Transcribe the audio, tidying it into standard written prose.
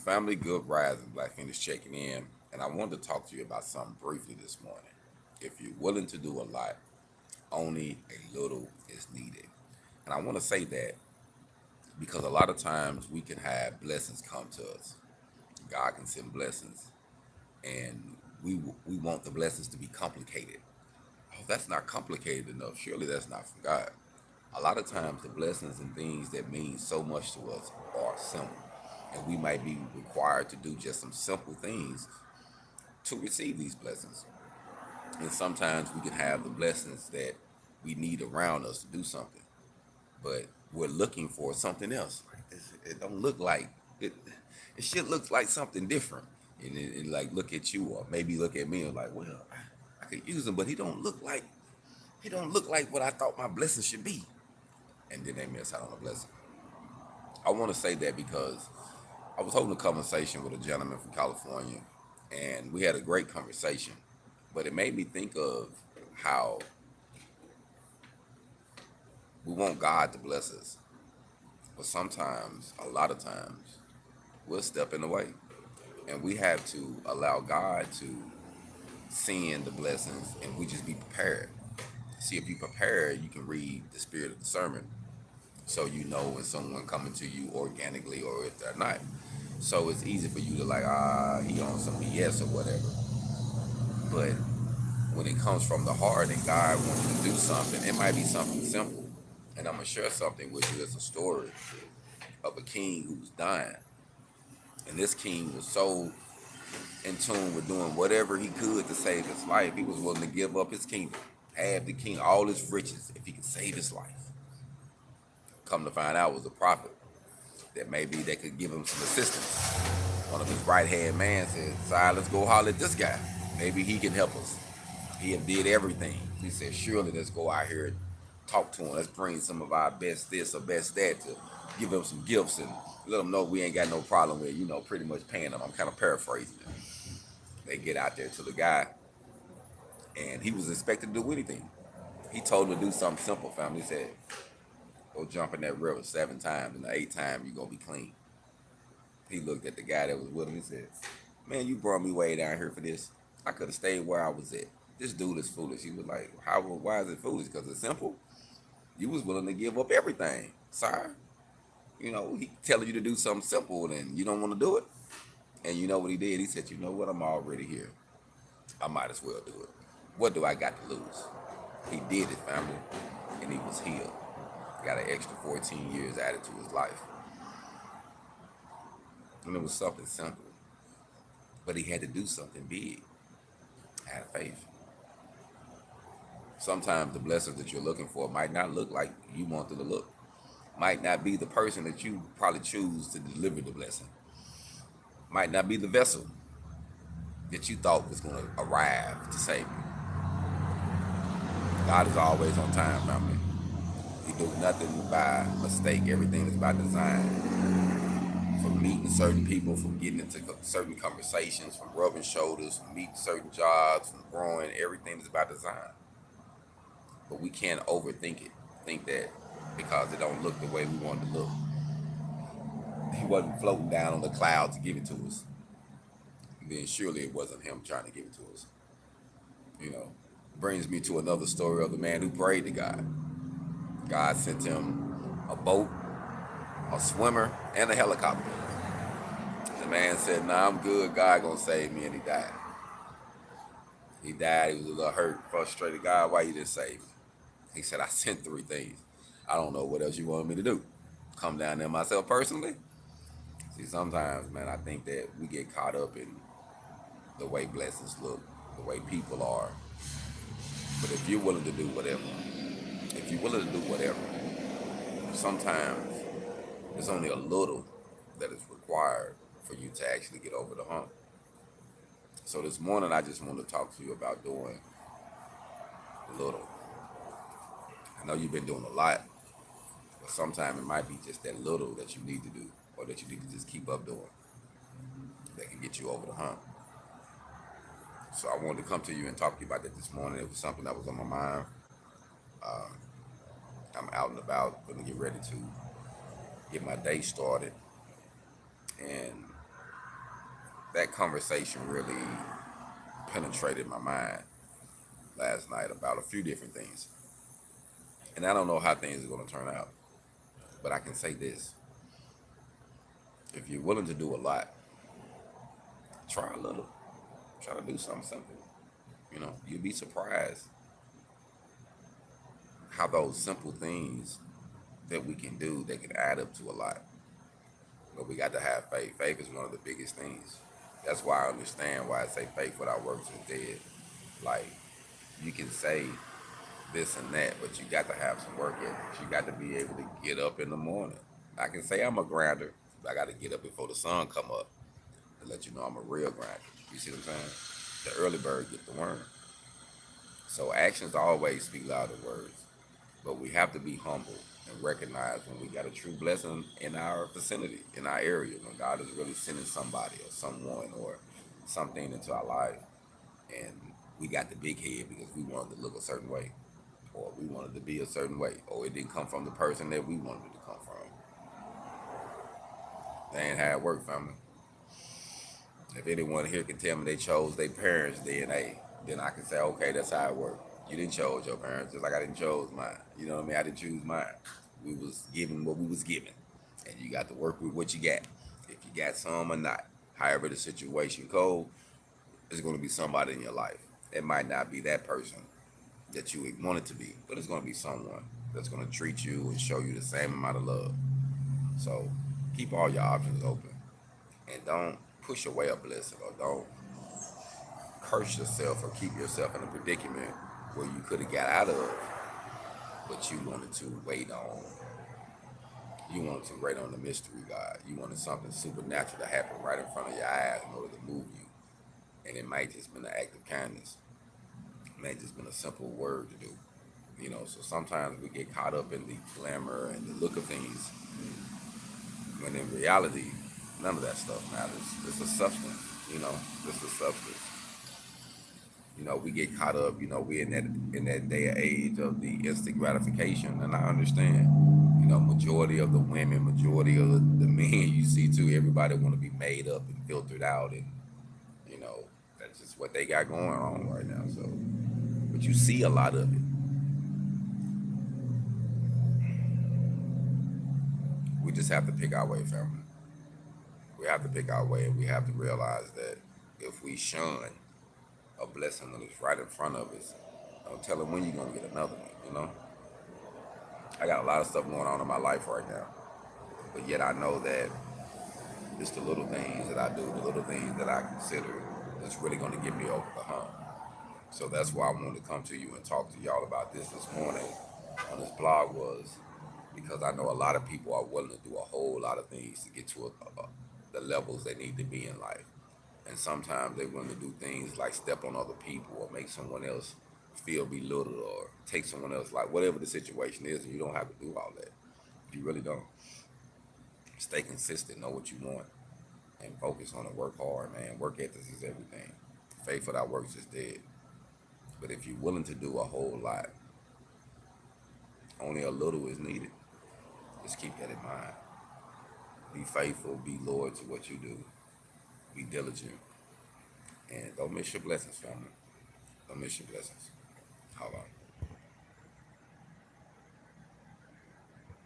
Family, good rising. Black Feniks checking in, and I wanted to talk to you about something briefly this morning. If you're willing to do a lot, only a little is needed. And I want to say that because a lot of times we can have blessings come to us. God can send blessings, and we want the blessings to be complicated. Oh, that's not complicated enough. Surely that's not from God. A lot of times the blessings and things that mean so much to us are simple. And we might be required to do just some simple things to receive these blessings. And sometimes we can have the blessings that we need around us to do something, but we're looking for something else. It don't look like it. It should look like something different. And it like look at you or maybe look at me and like, well, I could use him, but he don't look like what I thought my blessing should be. And then they miss out on the blessing. I want to say that because I was holding a conversation with a gentleman from California, and we had a great conversation. But it made me think of how we want God to bless us, but sometimes, a lot of times, we'll step in the way, and we have to allow God to send the blessings, and we just be prepared. See, if you prepare, you can read the spirit of discernment, so you know when someone coming to you organically or if they're not. So it's easy for you to like, he on some BS or whatever. But when it comes from the heart and God wants you to do something, it might be something simple. And I'm gonna share something with you. It's a story of a king who was dying, and this king was so in tune with doing whatever he could to save his life. He was willing to give up his kingdom, have the king, all his riches, if he could save his life. Come to find out, it was a prophet that maybe they could give him some assistance. One of his right hand man said, "Sire, let's go holler at this guy. Maybe he can help us. He have did everything." He said, "Surely let's go out here and talk to him. Let's bring some of our best this or best that to give him some gifts and let them know we ain't got no problem with, pretty much paying them." I'm kind of paraphrasing it. They get out there to the guy, and he was expected to do anything. He told him to do something simple, family. He said, "Go jump in that river 7 times, and the 8th time you're going to be clean." He looked at the guy that was with him. He said, "Man, you brought me way down here for this. I could have stayed where I was at. This dude is foolish." He was like, why is it foolish? Because it's simple. You was willing to give up everything, sir. He telling you to do something simple and you don't want to do it. And you know what he did? He said, "You know what? I'm already here. I might as well do it. What do I got to lose?" He did it, family, and he was healed. Got an extra 14 years added to his life. And it was something simple. But he had to do something big. Have faith. Sometimes the blessings that you're looking for might not look like you want them to look. Might not be the person that you probably choose to deliver the blessing. Might not be the vessel that you thought was going to arrive to save you. God is always on time, family. He do nothing by mistake. Everything is by design. From meeting certain people, from getting into certain conversations, from rubbing shoulders, from meeting certain jobs, from growing, everything is by design. But we can't overthink it. Think that because it don't look the way we want it to look. He wasn't floating down on the cloud to give it to us. Then surely it wasn't him trying to give it to us. You know, brings me to another story of the man who prayed to God. God sent him a boat, a swimmer, and a helicopter. The man said, "Nah, I'm good. God gonna save me," and he died. He died. He was a little hurt, frustrated. "God, why you didn't save me?" He said, "I sent 3 things. I don't know what else you wanted me to do. Come down there myself personally." See, sometimes, man, I think that we get caught up in the way blessings look, the way people are. But if you're willing to do whatever, if you're willing to do whatever, sometimes there's only a little that is required for you to actually get over the hump. So this morning, I just want to talk to you about doing a little. I know you've been doing a lot, but sometimes it might be just that little that you need to do, or that you need to just keep up doing, that can get you over the hump. So I wanted to come to you and talk to you about that this morning. It was something that was on my mind. Uh, I'm out and about, going to get ready to get my day started. And that conversation really penetrated my mind last night about a few different things. And I don't know how things are going to turn out, but I can say this. If you're willing to do a lot, try a little. Try to do something simple. You'll be surprised how those simple things that we can do, they can add up to a lot. But we got to have faith. Faith is one of the biggest things. That's why I understand why I say faith without works is dead. Like, you can say this and that, but you got to have some work ethic. You got to be able to get up in the morning. I can say I'm a grinder, but I got to get up before the sun come up to let you know I'm a real grinder. You see what I'm saying? The early bird get the worm. So actions always speak louder than words. But we have to be humble and recognize when we got a true blessing in our vicinity, in our area, when God is really sending somebody or someone or something into our life. And we got the big head because we wanted to look a certain way, or we wanted to be a certain way, or it didn't come from the person that we wanted it to come from. That ain't how it worked, family. If anyone here can tell me they chose their parents' DNA, then I can say, okay, that's how it worked. You didn't chose your parents, just like I didn't chose mine. You know what I mean? I didn't choose mine. We was given what we was given, and you got to work with what you got. If you got some or not, however the situation goes, there's going to be somebody in your life. It might not be that person that you would want it to be, but it's going to be someone that's going to treat you and show you the same amount of love. So keep all your options open, and don't push away a blessing, or don't curse yourself or keep yourself in a predicament where you could have got out of, but you wanted to wait on. You wanted to wait on the mystery God. You wanted something supernatural to happen right in front of your eyes in order to move you. And it might just been an act of kindness. It might just been a simple word to do. So sometimes we get caught up in the glamour and the look of things, when in reality, none of that stuff matters. It's a substance, it's a substance. We get caught up, we in that day and age of the instant gratification, and I understand. Majority of the women, majority of the men you see too, everybody want to be made up and filtered out, and that's just what they got going on right now. So, but you see a lot of it. We just have to pick our way, family. We have to pick our way, and we have to realize that if we shun a blessing that is right in front of us, don't tell them when you're gonna get another one. I got a lot of stuff going on in my life right now, but yet I know that it's the little things that I do, the little things that I consider that's really going to get me over the hump. So that's why I wanted to come to you and talk to y'all about this morning on this blog, was because I know a lot of people are willing to do a whole lot of things to get to the levels they need to be in life. And sometimes they're willing to do things like step on other people or make someone else feel belittled or take someone else, like whatever the situation is, and you don't have to do all that. You really don't. Stay consistent, know what you want, and focus on it. Work hard, man. Work ethics is everything. Faith without works is dead. But if you're willing to do a whole lot, only a little is needed. Just keep that in mind. Be faithful, be loyal to what you do. Be diligent. And don't miss your blessings, family. Don't miss your blessings. HogOn.